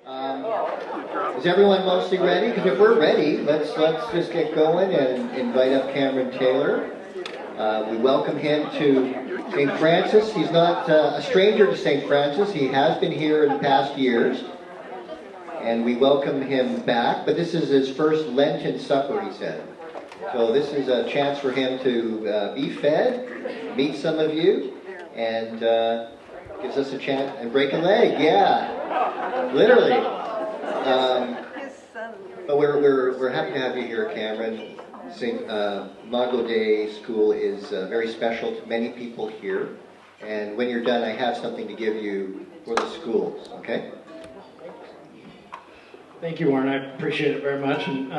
Is everyone mostly ready? Because if we're ready, let's just get going and invite up Cameron Taylor. We welcome him to St. Francis. He's not a stranger to St. Francis. He has been here in past years. And we welcome him back. But this is his first Lenten supper, he said. So this is a chance for him to be fed, meet some of you, and gives us a chance, and break a leg, yeah, literally. But we're happy to have you here, Cameron. Imago Dei School is very special to many people here, and when you're done, I have something to give you for the schools, okay? Thank you, Warren. I appreciate it very much. And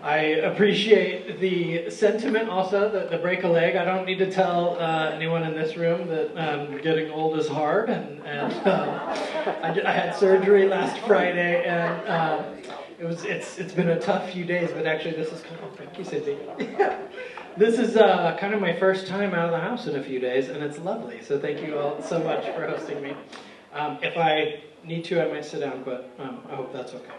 I appreciate the sentiment also, the break a leg. I don't need to tell anyone in this room that getting old is hard. And I had surgery last Friday, and it's been a tough few days, but actually this is kind of, thank you, Cindy. This is kind of my first time out of the house in a few days, and it's lovely. So thank you all so much for hosting me. If I need to, I might sit down, but I hope that's okay.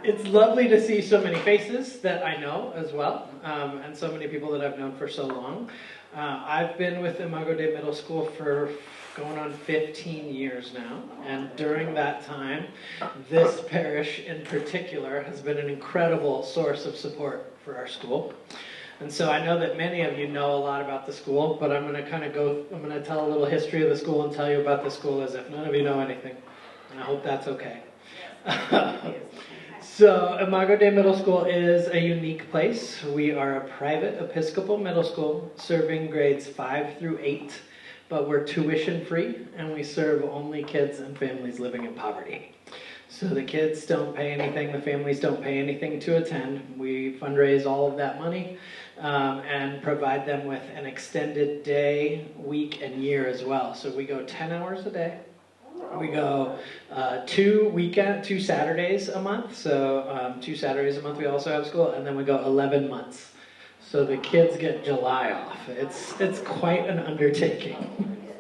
It's lovely to see so many faces that I know as well, and so many people that I've known for so long. I've been with Imago Dei Middle School for going on 15 years now, and during that time, this parish in particular has been an incredible source of support for our school. And so I know that many of you know a lot about the school, but I'm going to tell a little history of the school and tell you about the school as if none of you know anything, and I hope that's okay. So, Imago Dei Middle School is a unique place. We are a private Episcopal middle school serving grades 5 through 8, but we're tuition free, and we serve only kids and families living in poverty. So the kids don't pay anything, the families don't pay anything to attend. We fundraise all of that money and provide them with an extended day, week, and year as well. So we go 10 hours a day. We go 2 Saturdays a month, so 2 Saturdays a month we also have school, and then we go 11 months. So the kids get July off. It's quite an undertaking.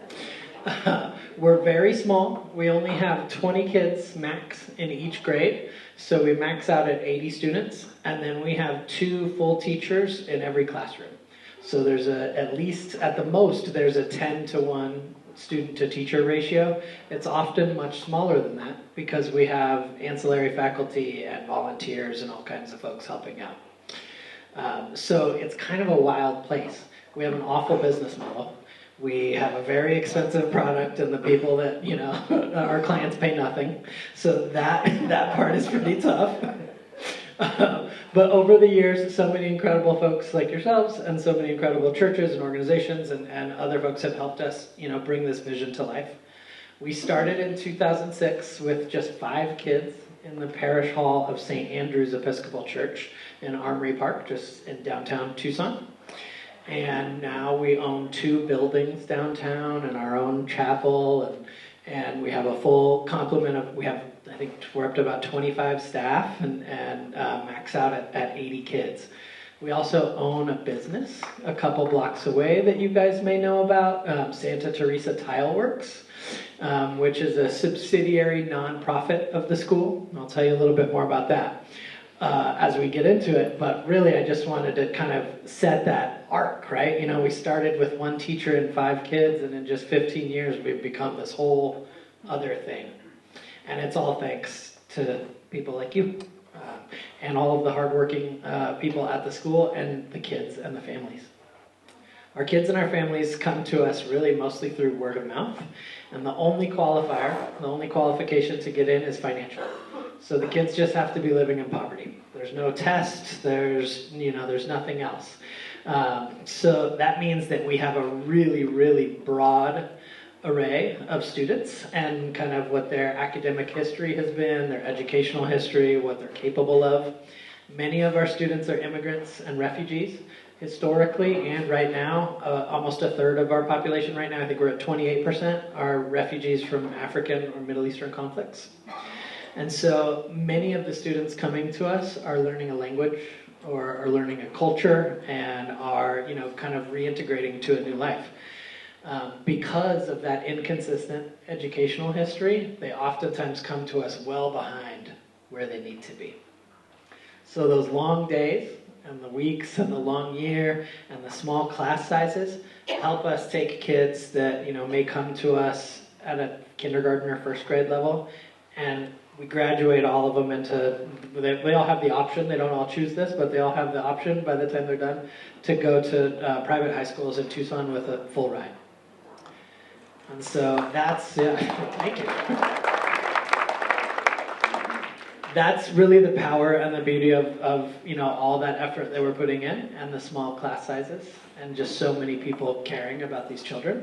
We're very small. We only have 20 kids max in each grade, so we max out at 80 students, and then we have 2 full teachers in every classroom. So there's at the most, there's a 10-to-1 student-to-teacher ratio. It's often much smaller than that because we have ancillary faculty and volunteers and all kinds of folks helping out. So it's kind of a wild place. We have an awful business model. We have a very expensive product, and the people that, our clients pay nothing. So that part is pretty tough. But over the years, so many incredible folks like yourselves and so many incredible churches and organizations and other folks have helped us, bring this vision to life. We started in 2006 with just 5 kids in the parish hall of St. Andrew's Episcopal Church in Armory Park, just in downtown Tucson. And now we own 2 buildings downtown and our own chapel, and we have a full complement of, I think we're up to about 25 staff and max out at 80 kids. We also own a business a couple blocks away that you guys may know about, Santa Teresa Tile Works, which is a subsidiary nonprofit of the school. I'll tell you a little bit more about that as we get into it, but really I just wanted to kind of set that arc, right? We started with 1 teacher and 5 kids, and in just 15 years we've become this whole other thing. And it's all thanks to people like you and all of the hardworking people at the school and the kids and the families. Our kids and our families come to us really mostly through word of mouth, and the only qualification to get in is financial. So the kids just have to be living in poverty. There's no test, there's nothing else. So that means that we have a really, really broad array of students and kind of what their academic history has been, their educational history, what they're capable of. Many of our students are immigrants and refugees historically, and right now, almost a third of our population right now, I think we're at 28%, are refugees from African or Middle Eastern conflicts. And so many of the students coming to us are learning a language or are learning a culture and are, kind of reintegrating to a new life. Because of that inconsistent educational history, they oftentimes come to us well behind where they need to be. So those long days and the weeks and the long year and the small class sizes help us take kids that may come to us at a kindergarten or first grade level, and we graduate all of them into, they all have the option, they don't all choose this, but they all have the option by the time they're done to go to private high schools in Tucson with a full ride. And so that's, thank you. That's really the power and the beauty of all that effort that we're putting in, and the small class sizes, and just so many people caring about these children.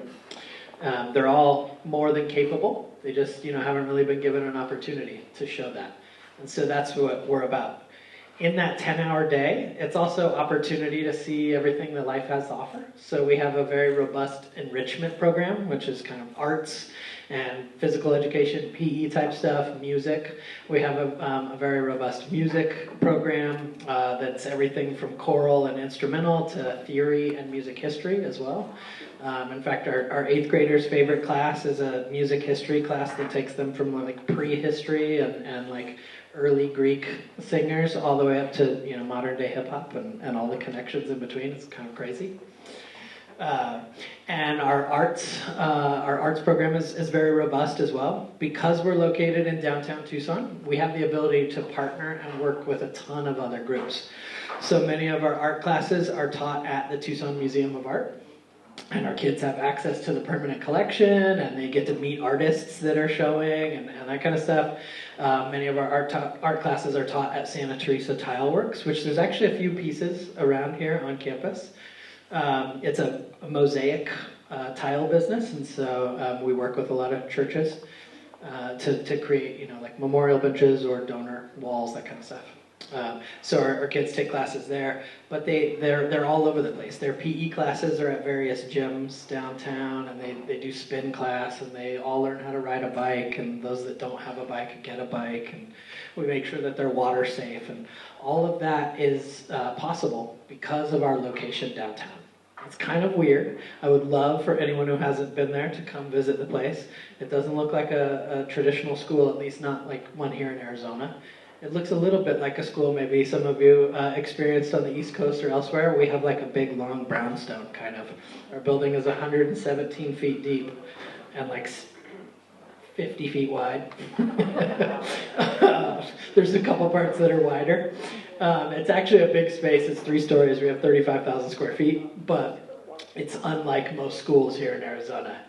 They're all more than capable. They just haven't really been given an opportunity to show that. And so that's what we're about. In that 10-hour day, it's also opportunity to see everything that life has to offer. So we have a very robust enrichment program, which is kind of arts and physical education, PE type stuff, music. We have a very robust music program that's everything from choral and instrumental to theory and music history as well. In fact, our 8th graders' favorite class is a music history class that takes them from like prehistory and like early Greek singers all the way up to modern day hip hop and all the connections in between. It's kind of crazy. And our arts program is very robust as well. Because we're located in downtown Tucson, we have the ability to partner and work with a ton of other groups. So many of our art classes are taught at the Tucson Museum of Art. And our kids have access to the permanent collection, and they get to meet artists that are showing and that kind of stuff. Many of our art classes are taught at Santa Teresa Tile Works, which there's actually a few pieces around here on campus. It's a mosaic tile business, and so we work with a lot of churches to create, like memorial benches or donor walls, that kind of stuff. So our kids take classes there, but they're all over the place. Their PE classes are at various gyms downtown, and they do spin class, and they all learn how to ride a bike, and those that don't have a bike get a bike, and we make sure that they're water safe, and all of that is possible because of our location downtown. It's kind of weird. I would love for anyone who hasn't been there to come visit the place. It doesn't look like a traditional school, at least not like one here in Arizona. It looks a little bit like a school maybe some of you experienced on the East Coast or elsewhere. We have like a big, long brownstone, kind of. Our building is 117 feet deep and like 50 feet wide. There's a couple parts that are wider. It's actually a big space. It's 3 stories. We have 35,000 square feet, but it's unlike most schools here in Arizona.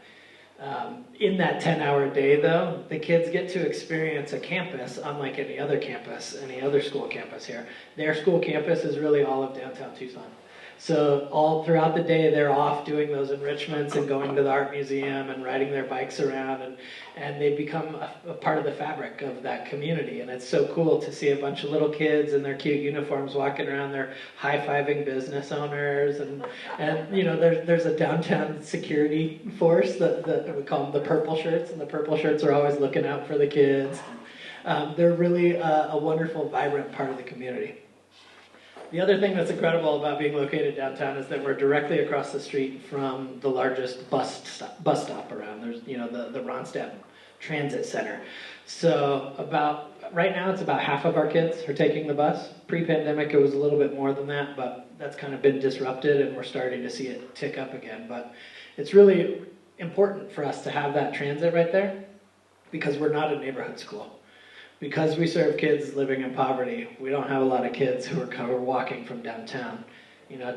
In that 10-hour day, though, the kids get to experience a campus unlike any other campus, any other school campus here. Their school campus is really all of downtown Tucson. So all throughout the day, they're off doing those enrichments and going to the art museum and riding their bikes around, and they become a part of the fabric of that community. And it's so cool to see a bunch of little kids in their cute uniforms walking around. They're high-fiving business owners, and there's a downtown security force that we call them the purple shirts, and the purple shirts are always looking out for the kids. They're really a wonderful, vibrant part of the community. The other thing that's incredible about being located downtown is that we're directly across the street from the largest bus stop around. There's, the Ronstadt Transit Center. So right now it's about half of our kids are taking the bus. Pre-pandemic it was a little bit more than that, but that's kind of been disrupted and we're starting to see it tick up again. But it's really important for us to have that transit right there because we're not a neighborhood school. Because we serve kids living in poverty, we don't have a lot of kids who are walking from downtown.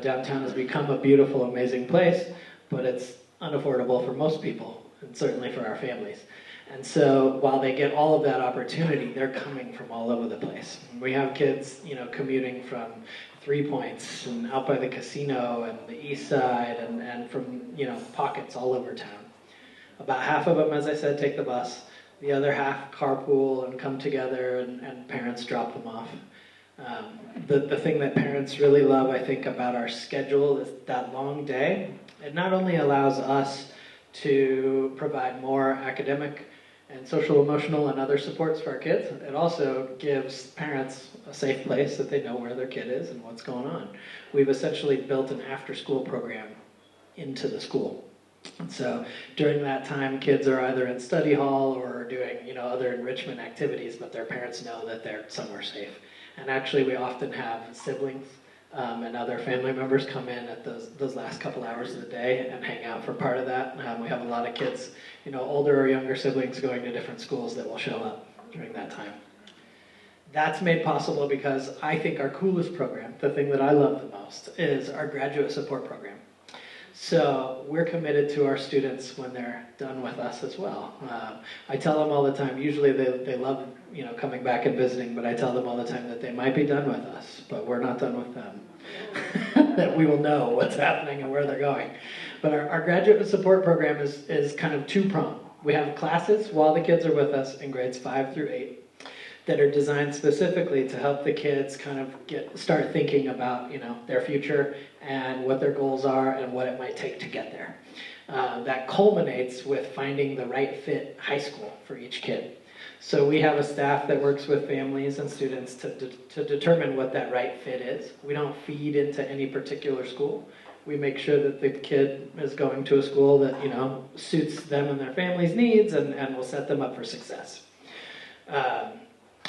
Downtown has become a beautiful, amazing place, but it's unaffordable for most people, and certainly for our families. And so while they get all of that opportunity, they're coming from all over the place. We have kids, commuting from 3 Points and out by the casino and the east side and from, pockets all over town. About half of them, as I said, take the bus. The other half carpool and come together and parents drop them off. The thing that parents really love, I think, about our schedule is that long day. It not only allows us to provide more academic and social, emotional, and other supports for our kids, it also gives parents a safe place that they know where their kid is and what's going on. We've essentially built an after-school program into the school. And so during that time, kids are either in study hall or doing, other enrichment activities, but their parents know that they're somewhere safe. And actually, we often have siblings and other family members come in at those last couple hours of the day and hang out for part of that. We have a lot of kids, older or younger siblings going to different schools that will show up during that time. That's made possible because I think our coolest program, the thing that I love the most, is our graduate support program. So we're committed to our students when they're done with us as well. I tell them all the time, usually they love coming back and visiting, but I tell them all the time that they might be done with us, but we're not done with them. That we will know what's happening and where they're going. But our graduate support program is kind of two-pronged. We have classes while the kids are with us in grades 5 through 8 that are designed specifically to help the kids kind of start thinking about their future and what their goals are and what it might take to get there. That culminates with finding the right fit high school for each kid. So we have a staff that works with families and students to determine what that right fit is. We don't feed into any particular school. We make sure that the kid is going to a school that suits them and their family's needs and will set them up for success.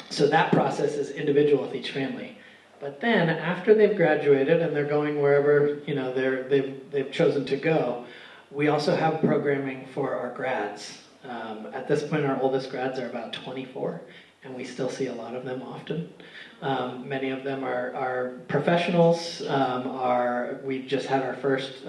So that process is individual with each family. But then after they've graduated and they're going wherever they've chosen to go, we also have programming for our grads. At this point, our oldest grads are about 24, and we still see a lot of them often. Many of them are professionals. We just had our first,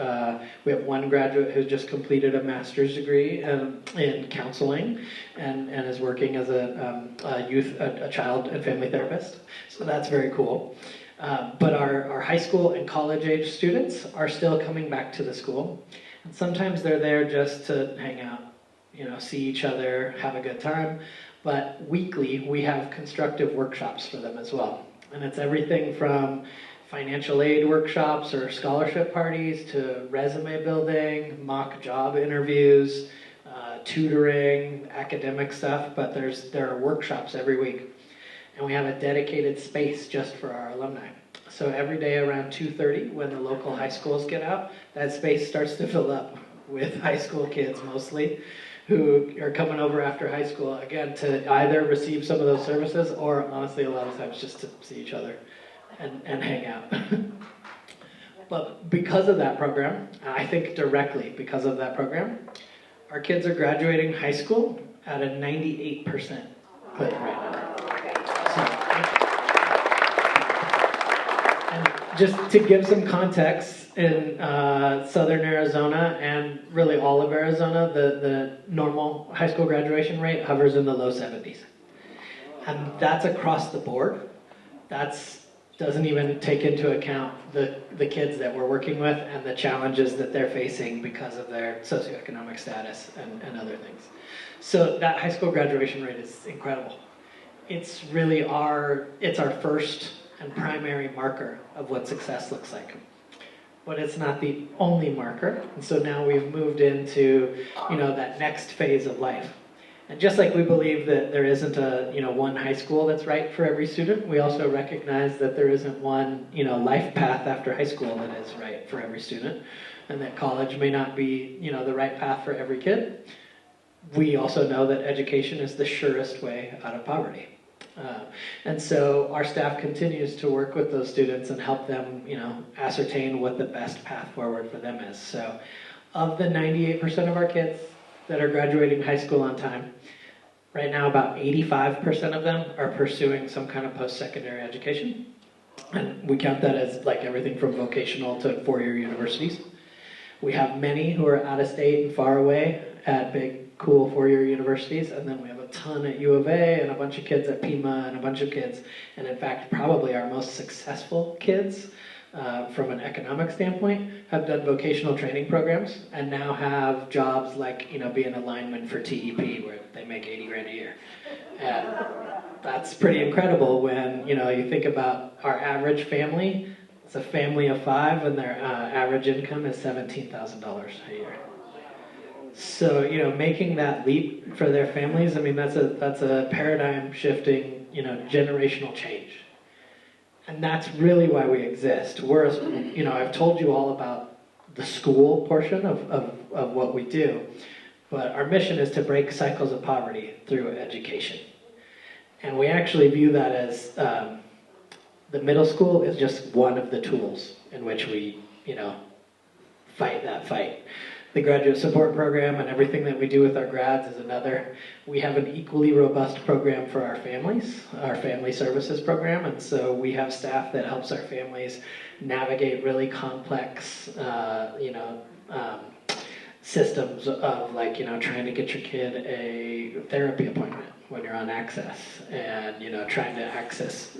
we have one graduate who's just completed a master's degree in counseling and is working as a child and family therapist. So that's very cool. But our high school and college age students are still coming back to the school. And sometimes they're there just to hang out, see each other, have a good time. But weekly, we have constructive workshops for them as well. And it's everything from financial aid workshops or scholarship parties to resume building, mock job interviews, tutoring, academic stuff. But there are workshops every week. And we have a dedicated space just for our alumni. So every day around 2:30, when the local high schools get out, that space starts to fill up with high school kids mostly, who are coming over after high school, again, to either receive some of those services or, honestly, a lot of times just to see each other and hang out. But because of that program, I think directly because of that program, our kids are graduating high school at a 98% clip right now. And just to give some context, in southern Arizona and really all of Arizona, the normal high school graduation rate hovers in the low 70s. And that's across the board. That doesn't even take into account the kids that we're working with and the challenges that they're facing because of their socioeconomic status and other things. So that high school graduation rate is incredible. It's really our first and primary marker of what success looks like. But it's not the only marker. And so now we've moved into, that next phase of life. And just like we believe that there isn't one high school that's right for every student, we also recognize that there isn't one, life path after high school that is right for every student, and that college may not be, the right path for every kid. We also know that education is the surest way out of poverty. And so our staff continues to work with those students and help them, ascertain what the best path forward for them is. So of the 98% of our kids that are graduating high school on time, right now about 85% of them are pursuing some kind of post-secondary education. And we count that as like everything from vocational to four-year universities. We have many who are out of state and far away at big, cool four-year universities, and then we have a ton at U of A and a bunch of kids at Pima and a bunch of kids, and in fact probably our most successful kids from an economic standpoint have done vocational training programs and now have jobs like being a lineman for TEP where they make 80 grand a year. And that's pretty incredible when you think about our average family. It's a family of 5 and their average income is $17,000 a year. So, making that leap for their families, that's a paradigm shifting, generational change. And that's really why we exist. I've told you all about the school portion of what we do. But our mission is to break cycles of poverty through education. And we actually view that as the middle school is just one of the tools in which we, fight that fight. The graduate support program and everything that we do with our grads is another. We have an equally robust program for our families, our family services program, and so we have staff that helps our families navigate really complex, systems of trying to get your kid a therapy appointment when you're on access, and trying to access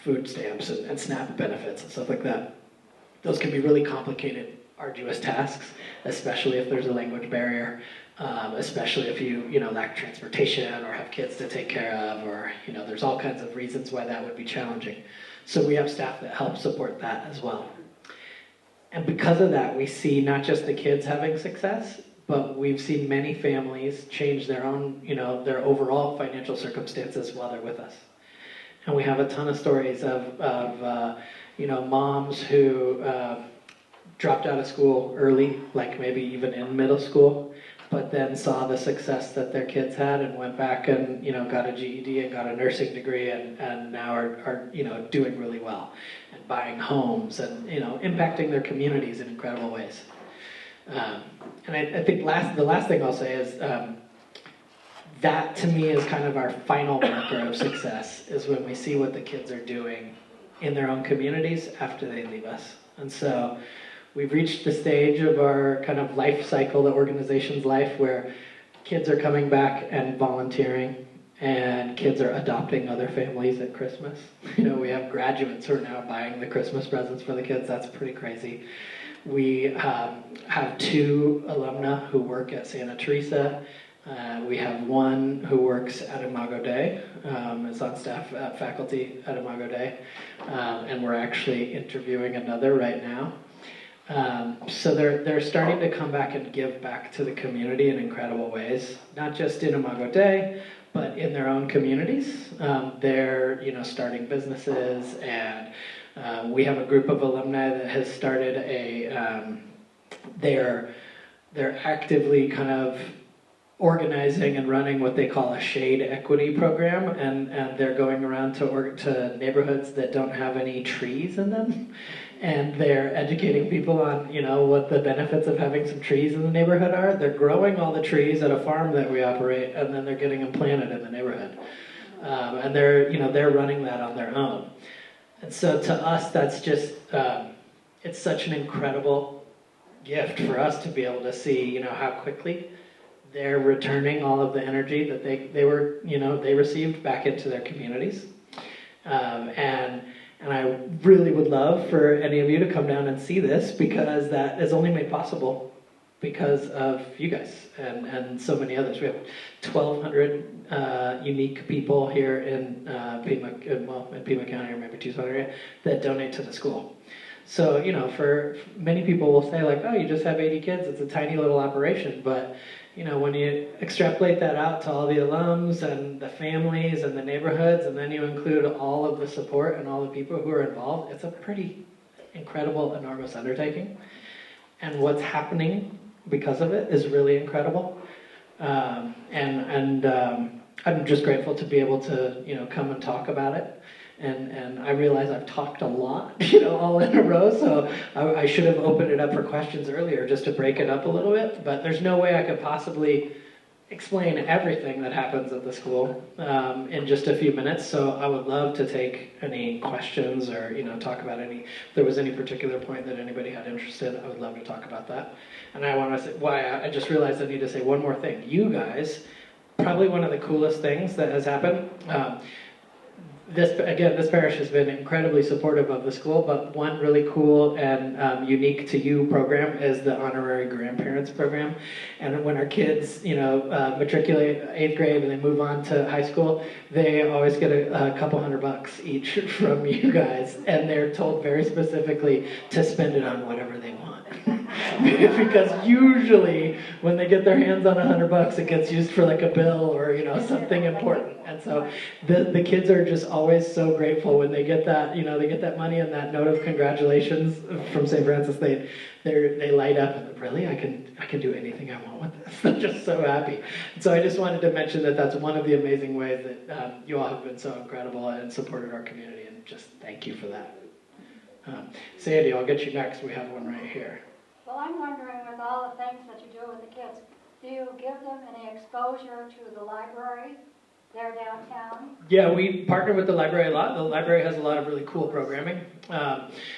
food stamps and SNAP benefits and stuff like that. Those can be really complicated, arduous tasks, especially if there's a language barrier, especially if you lack transportation or have kids to take care of, or there's all kinds of reasons why that would be challenging. So we have staff that help support that as well. And because of that, we see not just the kids having success, but we've seen many families change their own, their overall financial circumstances while they're with us. And we have a ton of stories of moms who dropped out of school early, like maybe even in middle school, but then saw the success that their kids had and went back and got a GED and got a nursing degree and now are doing really well and buying homes and impacting their communities in incredible ways. And I think the last thing I'll say is that to me is kind of our final marker of success, is when we see what the kids are doing in their own communities after they leave us. And so we've reached the stage of our kind of life cycle, the organization's life, where kids are coming back and volunteering, and kids are adopting other families at Christmas. We have graduates who are now buying the Christmas presents for the kids. That's pretty crazy. We have 2 alumna who work at Santa Teresa. We have one who works at Imago Dei, is on staff faculty at Imago Dei, and we're actually interviewing another right now. So they're starting to come back and give back to the community in incredible ways, not just in Imago Dei, but in their own communities. They're starting businesses, and we have a group of alumni that has started they're actively kind of organizing and running what they call a shade equity program, and they're going around to neighborhoods that don't have any trees in them, and they're educating people on what the benefits of having some trees in the neighborhood are. They're growing all the trees at a farm that we operate, and then they're getting them planted in the neighborhood, and they're running that on their own. And so to us, that's just it's such an incredible gift for us to be able to see how quickly they're returning all of the energy that they received back into their communities. And I really would love for any of you to come down and see this, because that is only made possible because of you guys and so many others. We have 1,200 unique people here in Pima County, or maybe Tucson area, that donate to the school. So, for many people will say oh, you just have 80 kids, it's a tiny little operation, but when you extrapolate that out to all the alums and the families and the neighborhoods, and then you include all of the support and all the people who are involved, it's a pretty incredible, enormous undertaking. And what's happening because of it is really incredible. And I'm just grateful to be able to, come and talk about it. And I realize I've talked a lot, all in a row, so I should have opened it up for questions earlier just to break it up a little bit, but there's no way I could possibly explain everything that happens at the school in just a few minutes, so I would love to take any questions or, talk about if there was any particular point that anybody had interest in. I would love to talk about that. And I want to say, I just realized I need to say one more thing. You guys, probably one of the coolest things that has happened, this parish has been incredibly supportive of the school, but one really cool and unique to you program is the honorary grandparents program. And when our kids, matriculate 8th grade and they move on to high school, they always get a couple $100 each from you guys, and they're told very specifically to spend it on whatever they want. because usually when they get their hands on $100, it gets used for like a bill or something important. And so the kids are just always so grateful when they get that they get that money and that note of congratulations from St. Francis. They light up and really I can do anything I want with this. They're just so happy. And so I just wanted to mention that that's one of the amazing ways that you all have been so incredible and supported our community, and just thank you for that. Sandy, I'll get you next. We have one right here. Well, I'm wondering, with all the things that you do with the kids, do you give them any exposure to the library there downtown? Yeah, we partner with the library a lot. The library has a lot of really cool programming.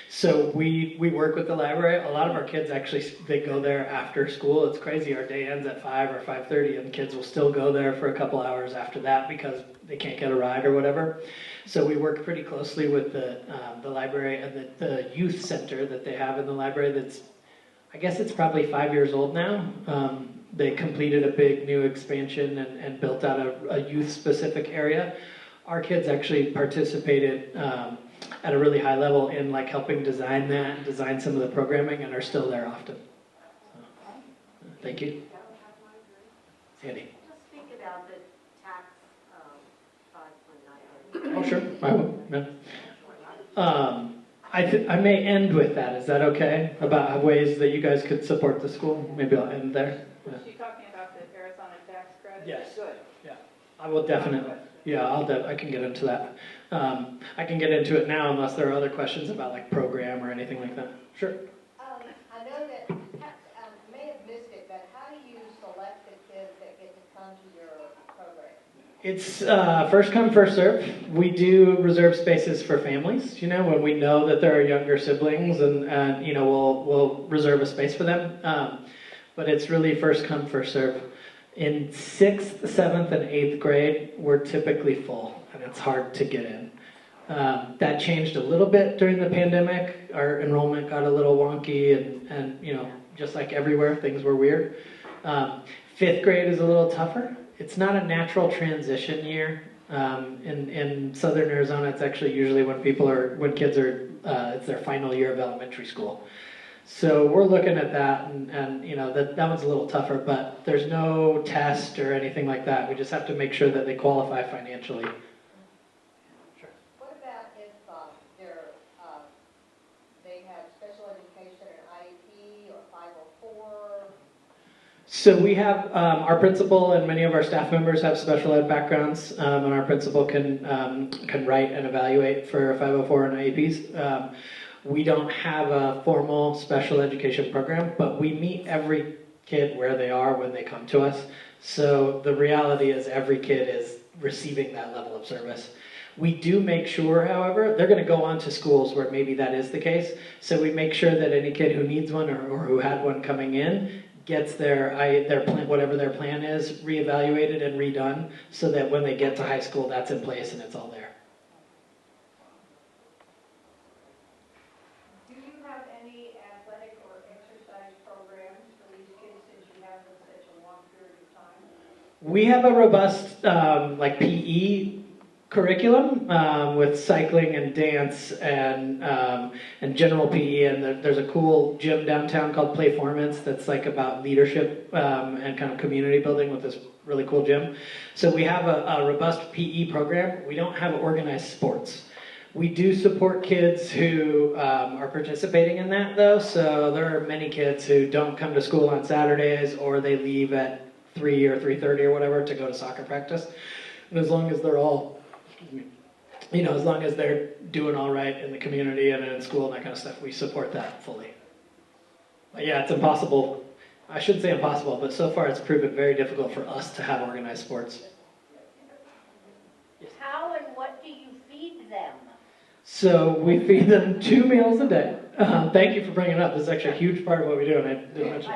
So we work with the library. A lot of our kids actually, they go there after school. It's crazy. Our day ends at 5 or 5:30, and kids will still go there for a couple hours after that because they can't get a ride or whatever. So we work pretty closely with the library and the youth center that they have in the library. That's, I guess it's probably 5 years old now. They completed a big new expansion and built out a youth-specific area. Our kids actually participated at a really high level in like helping design that and design some of the programming, and are still there often. So, thank you. Sandy. Just speak about the tax 5.9. Oh, sure. I will. Yeah. I may end with that. Is that okay? About ways that you guys could support the school. Maybe I'll end there. Was she talking about the Arizona tax credit? Yes. Good. Yeah. I will definitely. Yeah, I can get into that. I can get into it now unless there are other questions about like program or anything like that. Sure. I know that I may have missed it, but how do you select the kids that get to come to your program? It's first come, first serve. We do reserve spaces for families. When we know that there are younger siblings, and we'll reserve a space for them. But it's really first come, first serve. In 6th, 7th, and 8th grade, we're typically full, and it's hard to get in. That changed a little bit during the pandemic. Our enrollment got a little wonky, and just like everywhere, things were weird. 5th grade is a little tougher. It's not a natural transition year. In Southern Arizona, it's actually usually when kids are, it's their final year of elementary school. So we're looking at that, and that one's a little tougher, but there's no test or anything like that. We just have to make sure that they qualify financially. Sure. What about if they have special education or IEP or 504? So we have our principal and many of our staff members have special ed backgrounds, and our principal can write and evaluate for 504 and IEPs. We don't have a formal special education program, but we meet every kid where they are when they come to us. So the reality is every kid is receiving that level of service. We do make sure, however, they're going to go on to schools where maybe that is the case. So we make sure that any kid who needs one or who had one coming in gets their plan, whatever their plan is, reevaluated and redone, so that when they get to high school, that's in place and it's all there. Do you have any athletic or exercise programs for these kids since you have them such a long period of time? We have a robust PE curriculum with cycling and dance and general PE, and there's a cool gym downtown called Playformance that's like about leadership and kind of community building with this really cool gym. So we have a robust PE program. We don't have organized sports. We do support kids who are participating in that though, so there are many kids who don't come to school on Saturdays, or they leave at 3 or 3:30 or whatever to go to soccer practice. And as long as they're all as long as they're doing all right in the community and in school and that kind of stuff, we support that fully. But yeah, it's impossible. I shouldn't say impossible, but so far it's proven very difficult for us to have organized sports. How and what do you feed them? So we feed them 2 meals a day. Thank you for bringing it up. This is actually a huge part of what we do, and I didn't mention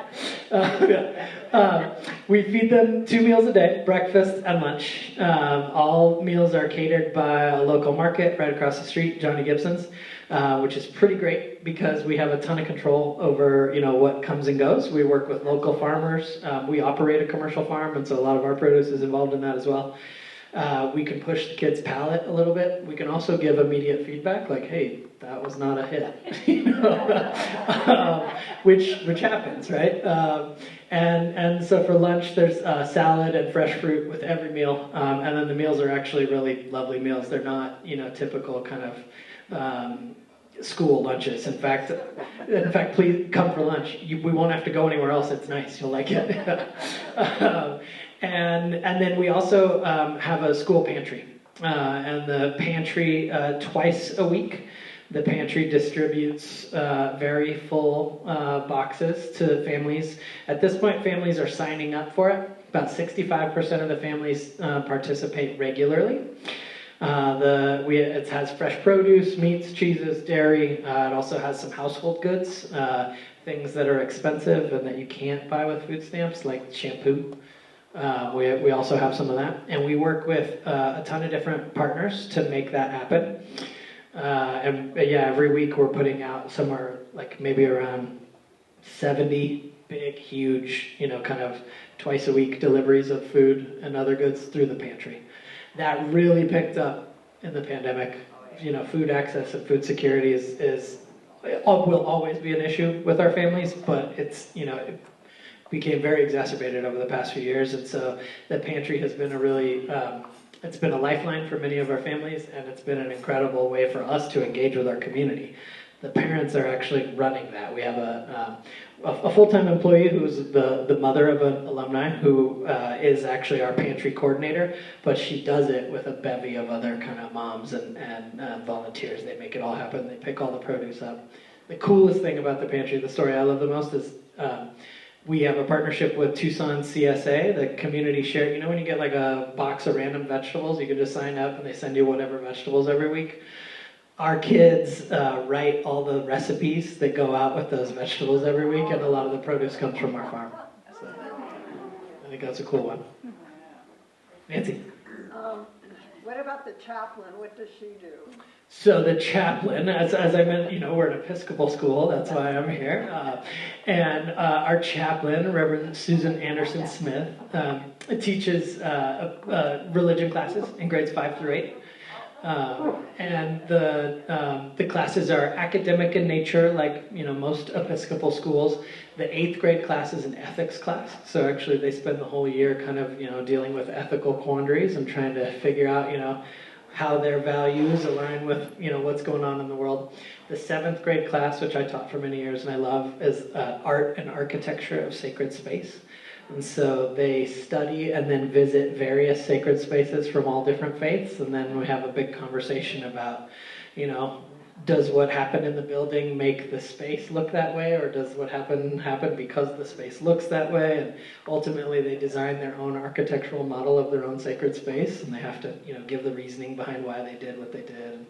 it. We feed them 2 meals a day, breakfast and lunch. All meals are catered by a local market right across the street, Johnny Gibson's, which is pretty great because we have a ton of control over what comes and goes. We work with local farmers. We operate a commercial farm, and so a lot of our produce is involved in that as well. We can push the kids' palate a little bit. We can also give immediate feedback, like, "Hey, that was not a hit," which happens, right? And so for lunch, there's salad and fresh fruit with every meal, and then the meals are actually really lovely meals. They're not, typical kind of school lunches. In fact, please come for lunch. We won't have to go anywhere else. It's nice. You'll like it. And then we also have a school pantry, and the pantry twice a week. The pantry distributes very full boxes to families. At this point, families are signing up for it. About 65% of the families participate regularly. It has fresh produce, meats, cheeses, dairy. It also has some household goods, things that are expensive and that you can't buy with food stamps, like shampoo. We also have some of that. And we work with a ton of different partners to make that happen. Every week we're putting out somewhere like maybe around 70 big, huge, kind of twice a week deliveries of food and other goods through the pantry. That really picked up in the pandemic. Food access and food security will always be an issue with our families, but it became very exacerbated over the past few years, and so the pantry has been it's been a lifeline for many of our families, and it's been an incredible way for us to engage with our community. The parents are actually running that. We have a full-time employee who's the mother of an alumni who is actually our pantry coordinator, but she does it with a bevy of other kind of moms and volunteers. They make it all happen. They pick all the produce up. The coolest thing about the pantry, the story I love the most, is we have a partnership with Tucson CSA, the community share. When you get like a box of random vegetables, you can just sign up and they send you whatever vegetables every week. Our kids write all the recipes that go out with those vegetables every week, and a lot of the produce comes from our farm. So I think that's a cool one. Nancy? What about the chaplain? What does she do? So the chaplain, as I mentioned, we're an Episcopal school, that's why I'm here. And our chaplain, Reverend Susan Anderson Smith, teaches religion classes in grades 5 through 8. And the classes are academic in nature, like most Episcopal schools. The 8th grade class is an ethics class, so actually they spend the whole year kind of dealing with ethical quandaries and trying to figure out how their values align with what's going on in the world. The 7th grade class, which I taught for many years and I love, is art and architecture of sacred space. And so they study and then visit various sacred spaces from all different faiths, and then we have a big conversation about, does what happened in the building make the space look that way, or does what happen because the space looks that way? And ultimately they design their own architectural model of their own sacred space, and they have to, give the reasoning behind why they did what they did.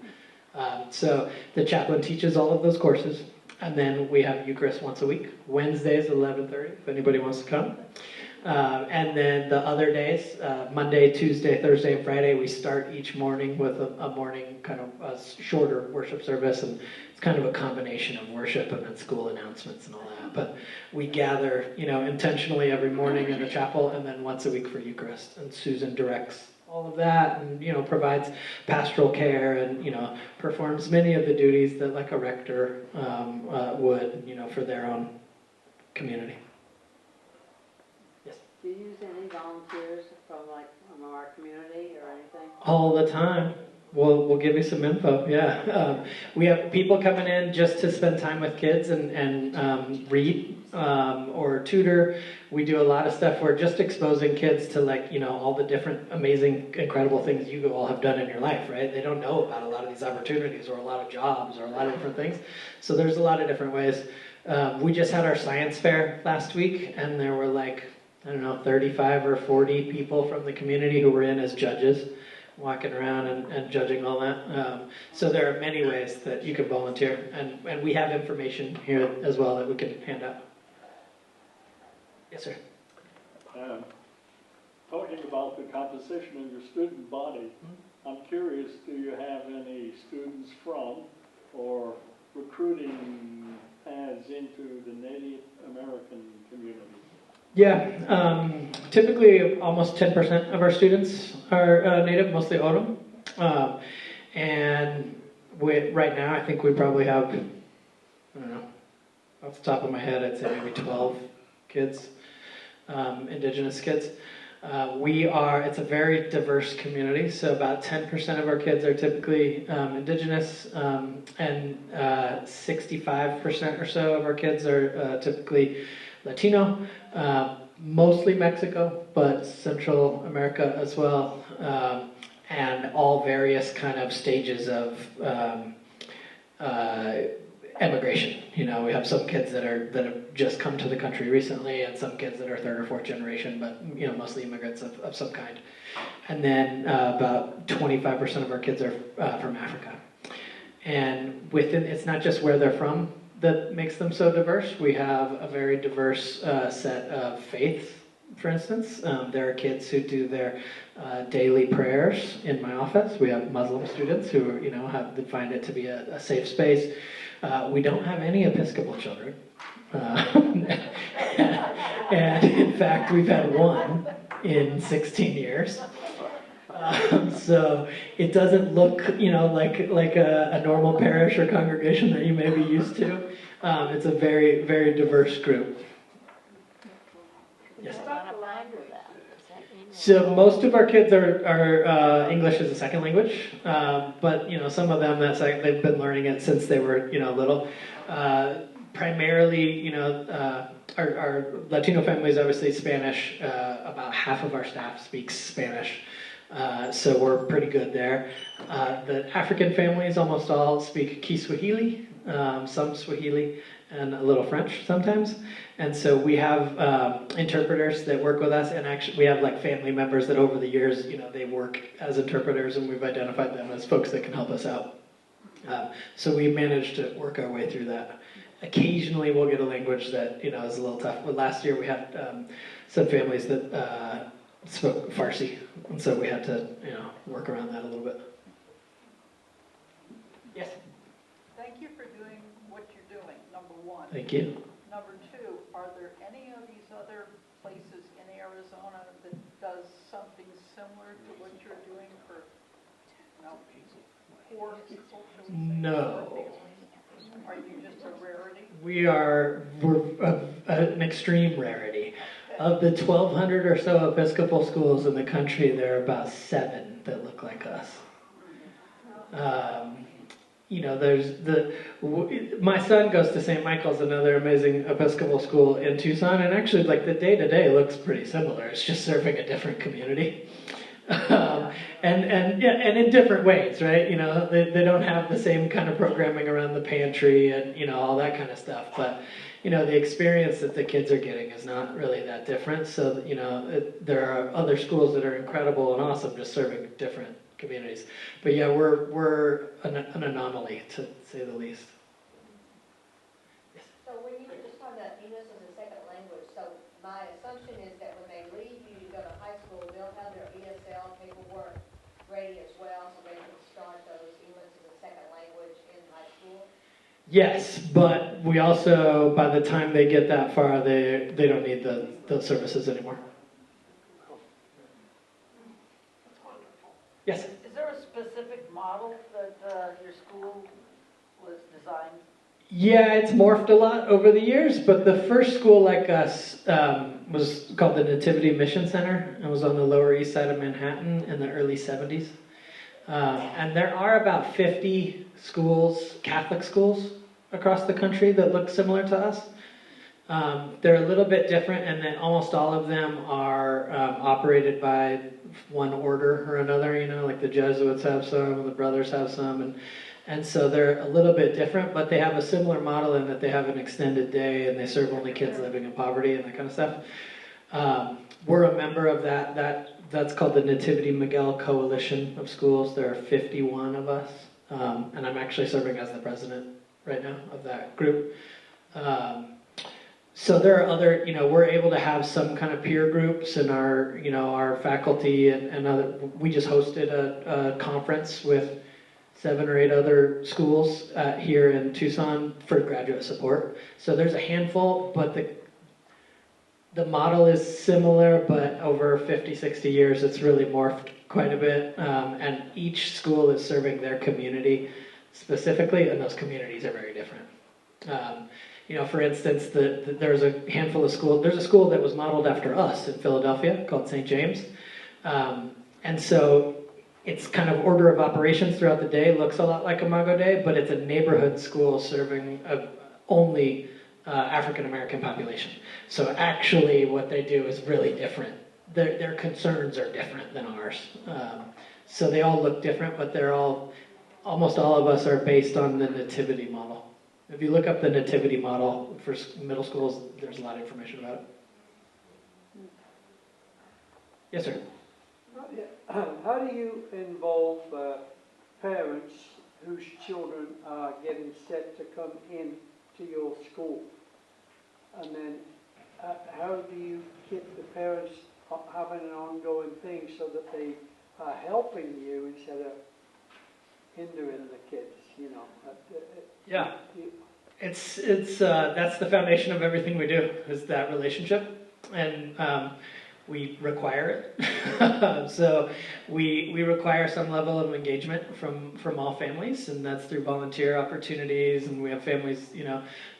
So the chaplain teaches all of those courses. And then we have Eucharist once a week, Wednesdays at 11:30, if anybody wants to come. And then the other days, Monday, Tuesday, Thursday, and Friday, we start each morning with a morning kind of a shorter worship service. And it's kind of a combination of worship and then school announcements and all that. But we gather, intentionally every morning in the chapel, and then once a week for Eucharist. And Susan directs all of that, and provides pastoral care, and performs many of the duties that like a rector would, for their own community. Yes. Do you use any volunteers from our community or anything? All the time. We'll give you some info. Yeah, we have people coming in just to spend time with kids and read or tutor. We do a lot of stuff. We're just exposing kids to all the different amazing, incredible things you all have done in your life. Right? They don't know about a lot of these opportunities or a lot of jobs or a lot of different things. So there's a lot of different ways. We just had our science fair last week, and there were 35 or 40 people from the community who were in as judges, walking around and judging all that. So there are many ways that you can volunteer, and we have information here as well that we can hand out. Yes, sir. Talking about the composition of your student body, I'm curious, do you have any students from or recruiting paths into the Native American community? Yeah, Typically, almost 10% of our students are native, mostly Odom. And right now, I think we probably have, I don't know, off the top of my head, I'd say maybe 12 kids, indigenous kids. It's a very diverse community, so about 10% of our kids are typically indigenous, and 65% or so of our kids are typically Latino, mostly Mexico, but Central America as well, and all various kind of stages of emigration. You know, we have some kids that have just come to the country recently, and some kids that are third or fourth generation, but you know, mostly immigrants of some kind. And then about 25% of our kids are from Africa. And it's not just where they're from that makes them so diverse. We have a very diverse set of faiths. For instance, there are kids who do their daily prayers in my office. We have Muslim students who, you know, find it to be a safe space. We don't have any Episcopal children. And in fact, we've had one in 16 years. So it doesn't look, you know, like a normal parish or congregation that you may be used to. It's a very, very diverse group. Yes. So most of our kids are English as a second language, but you know, some of them they've been learning it since they were, you know, little. Primarily, you know, our Latino families obviously Spanish. About half of our staff speaks Spanish, so we're pretty good there. The African families almost all speak Kiswahili, some Swahili, and a little French sometimes. And so we have interpreters that work with us, and actually we have like family members that over the years, you know, they work as interpreters, and we've identified them as folks that can help us out. So we managed to work our way through that. Occasionally we'll get a language that, you know, is a little tough. But last year we had some families that spoke Farsi, and so we had to, you know, work around that a little bit. Yes? Thank you for doing what you're doing, number one. Thank you. Number two, are there any of these other places in Arizona that does something similar to what you're doing for, you know, poor people? No. Are you just a rarity? We're an extreme rarity. Of the 1,200 or so Episcopal schools in the country, there are about 7 that look like us. You know, my son goes to St. Michael's, another amazing Episcopal school in Tucson, and actually, like, the day-to-day looks pretty similar. It's just serving a different community. And in different ways, right? You know, they don't have the same kind of programming around the pantry and, you know, all that kind of stuff. But, you know, the experience that the kids are getting is not really that different. So, you know, there are other schools that are incredible and awesome, just serving different communities. But yeah, we're an anomaly, to say the least. So when you were just talking about English as a second language, so my assumption is that when they leave you to go to high school, they'll have their ESL paperwork ready as well, so they can start those English as a second language in high school? Yes, but we also, by the time they get that far, they don't need those services anymore. Yes? Is there a specific model that your school was designed? Yeah, it's morphed a lot over the years, but the first school like us was called the Nativity Mission Center. It was on the Lower East Side of Manhattan in the early 70s. And there are about 50 schools, Catholic schools, across the country that look similar to us. They're a little bit different, and then almost all of them are operated by one order or another. You know, like the Jesuits have some, the Brothers have some, and so they're a little bit different, but they have a similar model in that they have an extended day and they serve only kids living in poverty and that kind of stuff. We're a member of that's called the Nativity Miguel Coalition of Schools. There are 51 of us, and I'm actually serving as the president right now of that group. So there are other, you know, we're able to have some kind of peer groups in our, you know, our faculty and other. We just hosted a conference with 7 or 8 other schools here in Tucson for graduate support. So there's a handful, but The model is similar, but over 50, 60 years, it's really morphed quite a bit. And each school is serving their community specifically, and those communities are very different. For instance, there's a handful of schools. There's a school that was modeled after us in Philadelphia called St. James. And so its kind of order of operations throughout the day looks a lot like Imago Dei, but it's a neighborhood school serving only African American population. So actually what they do is really different. Their concerns are different than ours. So they all look different, but almost all of us are based on the nativity model. If you look up the nativity model for middle schools, there's a lot of information about it. Yes, sir. How do you involve parents whose children are getting set to come in to your school? And then how do you keep the parents having an ongoing thing so that they are helping you instead of hindering the kids, Yeah. It's that's the foundation of everything we do, is that relationship. And we require it. So we require some level of engagement from all families, and that's through volunteer opportunities. And we have families,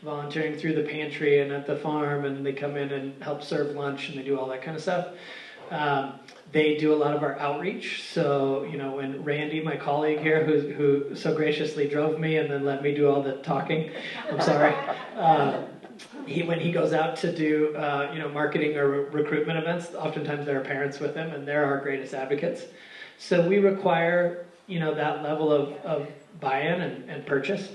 volunteering through the pantry and at the farm, and they come in and help serve lunch, and they do all that kind of stuff. They do a lot of our outreach. So, when Randy, my colleague here, who so graciously drove me and then let me do all the talking, I'm sorry. When he goes out to do, marketing or recruitment events, oftentimes there are parents with him, and they're our greatest advocates. So we require, that level of buy-in and purchase.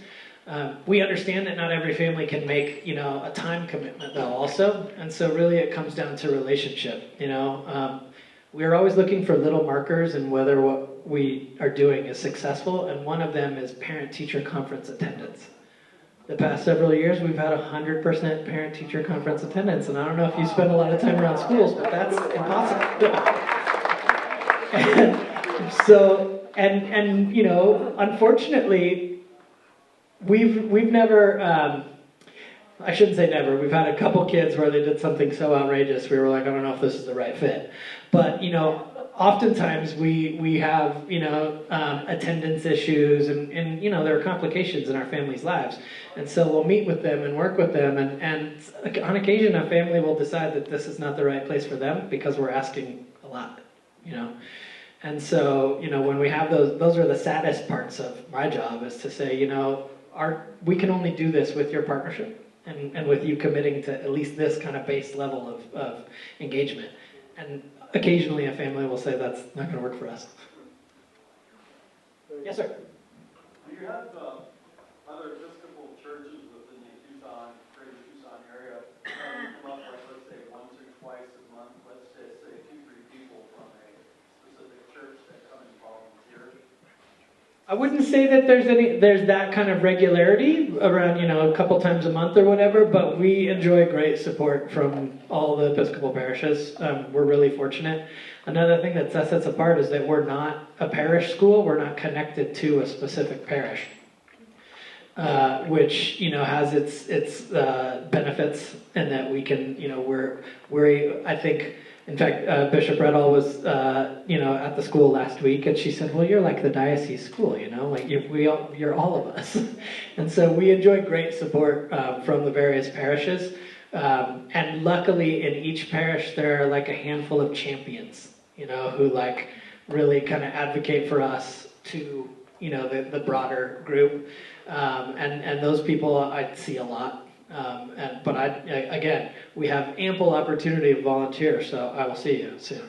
We understand that not every family can make, a time commitment though also. And so really it comes down to relationship, We're always looking for little markers in whether what we are doing is successful. And one of them is parent-teacher conference attendance. The past several years, we've had 100% parent-teacher conference attendance. And I don't know if you spend a lot of time around schools, but that's impossible. And so, unfortunately, we've never, I shouldn't say never, we've had a couple kids where they did something so outrageous, we were like, I don't know if this is the right fit. But, oftentimes we have, attendance issues and there are complications in our family's lives. And so we'll meet with them and work with them. And on occasion, a family will decide that this is not the right place for them because we're asking a lot, And so, when we have those are the saddest parts of my job, is to say, we can only do this with your partnership and with you committing to at least this kind of base level of engagement. And occasionally a family will say that's not going to work for us. Yes, sir. Do you have other Episcopal churches within the greater Tucson area come up, like, let's say, once or twice a month, let's say 2-3 people from a specific church that come and volunteer? I wouldn't say that there's that kind of regularity around, a couple times a month or whatever, but we enjoy great support from all the Episcopal parishes. We're really fortunate. Another thing that sets us apart is that we're not a parish school. We're not connected to a specific parish, which, has its benefits, and that we can, I think. In fact, Bishop Redall was, at the school last week, and she said, well, you're like the diocese school, you're all of us. And so we enjoy great support from the various parishes. And luckily, in each parish, there are like a handful of champions, who really kind of advocate for us to, the broader group. And those people I see a lot. But again, we have ample opportunity to volunteer, so I will see you soon.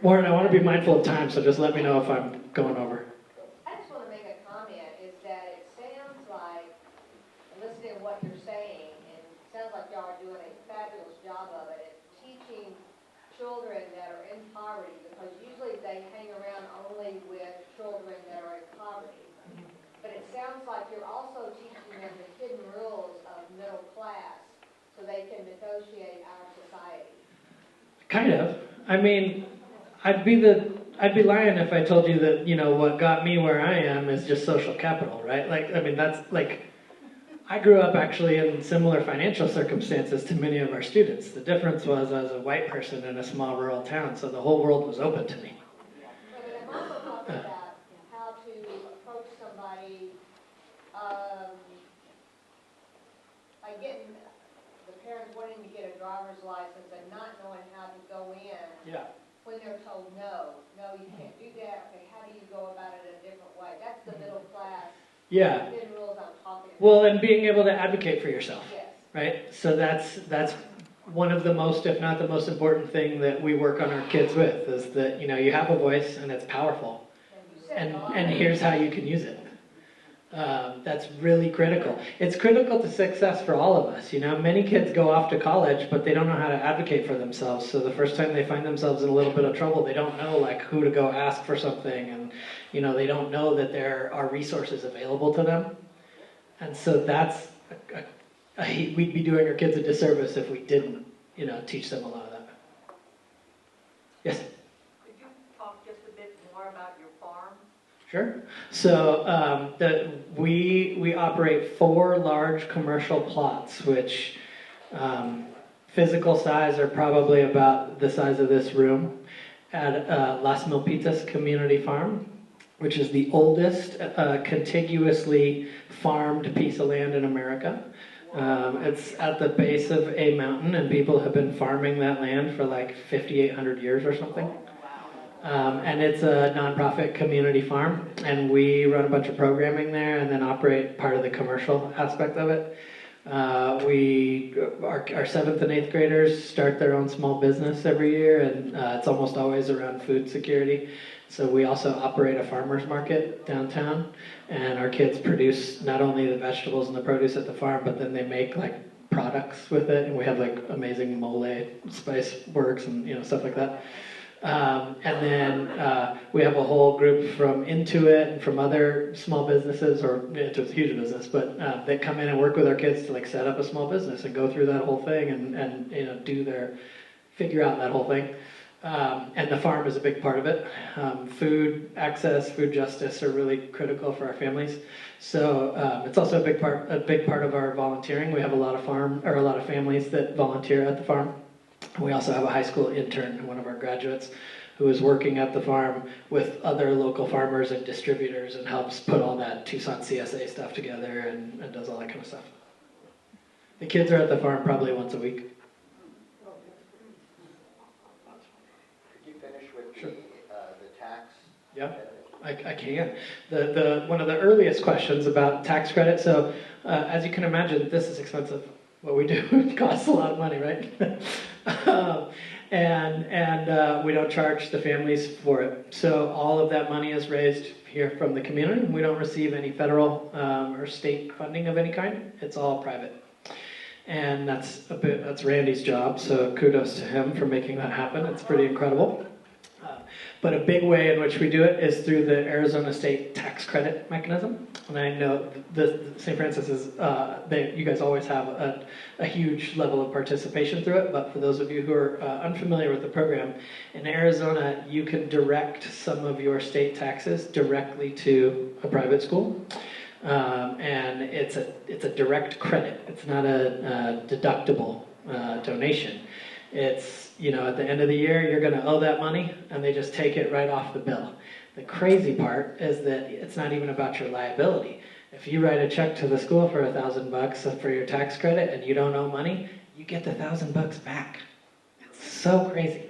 Warren, I want to be mindful of time, so just let me know if I'm going over. I just want to make a comment, is that it sounds like, listening to what you're saying, and it sounds like y'all are doing a fabulous job of it, at teaching children that are in poverty, because usually they hang around only with children that are in poverty. But it sounds like you're also teaching them the hidden rules of middle class so they can negotiate our society. Kind of. I mean, I'd be lying if I told you that, what got me where I am is just social capital, right? That's I grew up actually in similar financial circumstances to many of our students. The difference was I was a white person in a small rural town, so the whole world was open to me. But I'm also talking about how to approach somebody, like getting the parents wanting to get a driver's license and not knowing how to go in. Yeah. When they're told, no, you can't do that, okay, how do you go about it in a different way? That's the middle class. Yeah. Thin rules I'm talking about. Well, and being able to advocate for yourself. Yes. Right? So that's one of the most, if not the most important thing that we work on our kids with, is that, you have a voice and it's powerful. And here's how you can use it. That's really critical. It's critical to success for all of us. Many kids go off to college, but they don't know how to advocate for themselves. So the first time they find themselves in a little bit of trouble, they don't know who to go ask for something, and they don't know that there are resources available to them. And so that's we'd be doing our kids a disservice if we didn't, teach them a lot of that. Yes. Could you talk just a bit more about your farm? Sure. So we operate 4 large commercial plots, which physical size are probably about the size of this room, at Las Milpitas Community Farm, which is the oldest contiguously farmed piece of land in America. It's at the base of a mountain, and people have been farming that land for 5,800 years or something. And it's a nonprofit community farm, and we run a bunch of programming there and then operate part of the commercial aspect of it. Our 7th and 8th graders start their own small business every year, and it's almost always around food security. So we also operate a farmer's market downtown, and our kids produce not only the vegetables and the produce at the farm, but then they make products with it, and we have amazing mole spice works and stuff like that. And then we have a whole group from Intuit and from other small businesses, or Intuit's a huge business, but that come in and work with our kids to set up a small business and go through that whole thing and figure out that whole thing. And the farm is a big part of it. Food access, food justice are really critical for our families. So it's also a big part of our volunteering. We have a lot of families that volunteer at the farm. We also have a high school intern, one of our graduates, who is working at the farm with other local farmers and distributors and helps put all that Tucson CSA stuff together and does all that kind of stuff. The kids are at the farm probably once a week. Could you finish with Sure. the tax? Yeah, I can. The one of the earliest questions about tax credit. So as you can imagine, this is expensive. What we do, it costs a lot of money, right? And we don't charge the families for it. So all of that money is raised here from the community. We don't receive any federal or state funding of any kind. It's all private. And that's Randy's job, so kudos to him for making that happen. It's pretty incredible. But a big way in which we do it is through the Arizona State Tax Credit Mechanism. And I know the St. Francis is, you guys always have a huge level of participation through it, but for those of you who are unfamiliar with the program, in Arizona you can direct some of your state taxes directly to a private school. And it's a direct credit. It's not a deductible donation. It's, at the end of the year, you're going to owe that money, and they just take it right off the bill. The crazy part is that it's not even about your liability. If you write a check to the school for $1,000 for your tax credit and you don't owe money, you get the $1,000 back. It's so crazy.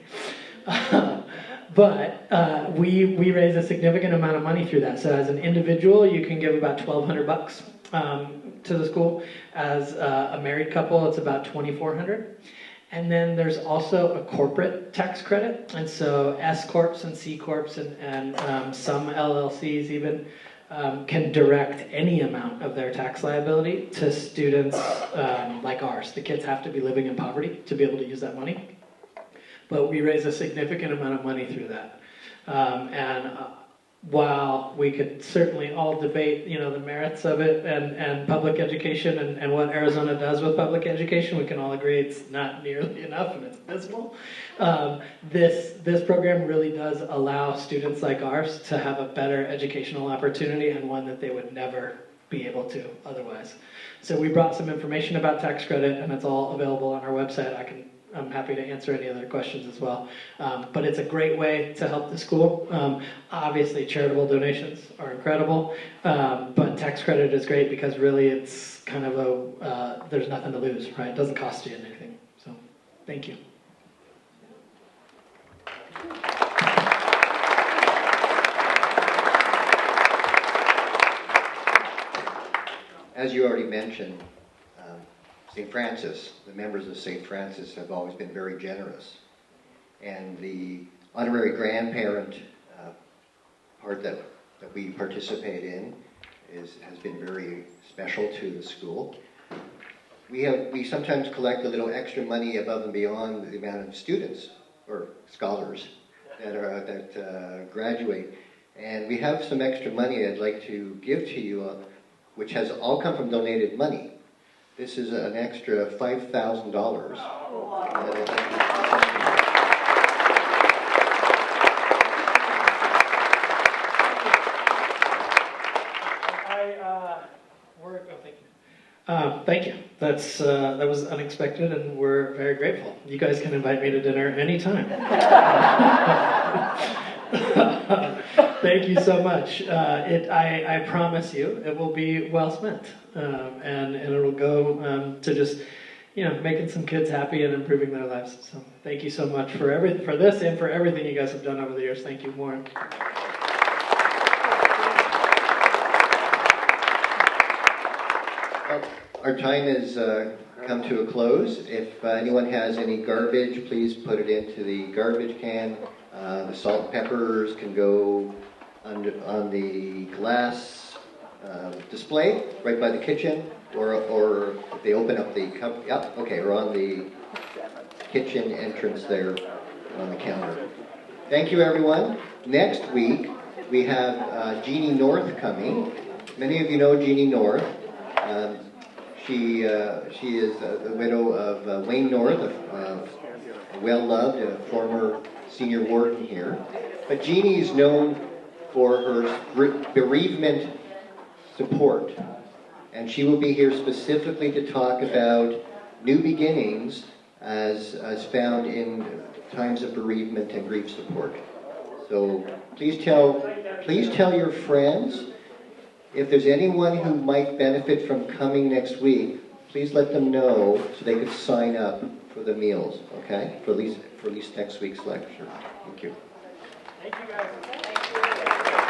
But we raise a significant amount of money through that. So as an individual, you can give about $1,200 to the school. As a married couple, it's about $2,400. And then there's also a corporate tax credit. And so S Corps and C Corps and some LLCs even can direct any amount of their tax liability to students like ours. The kids have to be living in poverty to be able to use that money. But we raise a significant amount of money through that. While we could certainly all debate, the merits of it and public education and what Arizona does with public education, we can all agree it's not nearly enough and it's abysmal. This program really does allow students like ours to have a better educational opportunity and one that they would never be able to otherwise. So we brought some information about tax credit, and it's all available on our website. I'm happy to answer any other questions as well. But it's a great way to help the school. Obviously, charitable donations are incredible, but tax credit is great because really it's kind of there's nothing to lose, right? It doesn't cost you anything. So, thank you. As you already mentioned, St. Francis, the members of St. Francis have always been very generous. And the honorary grandparent part that we participate in has been very special to the school. We sometimes collect a little extra money above and beyond the amount of students or scholars that graduate. And we have some extra money I'd like to give to you, which has all come from donated money. This is an extra $5,000. Thank you. That was unexpected, and we're very grateful. You guys can invite me to dinner anytime. Thank you so much. I promise you, it will be well spent, and it'll go to just making some kids happy and improving their lives. So thank you so much for this and for everything you guys have done over the years. Thank you, Warren. Our time has come to a close. If anyone has any garbage, please put it into the garbage can. The salt and peppers can go on the glass display right by the kitchen, or if they open up the cup, or on the kitchen entrance there on the counter. Thank you, everyone. Next week, we have Jeannie North coming. Many of you know Jeannie North. She is the widow of Wayne North, a well-loved, a former senior warden here. But Jeannie is known for her bereavement support. And she will be here specifically to talk about new beginnings as found in times of bereavement and grief support. So please tell your friends. If there's anyone who might benefit from coming next week, please let them know so they could sign up for the meals, okay? For at least next week's lecture. Thank you. Thank you, guys. Thank you.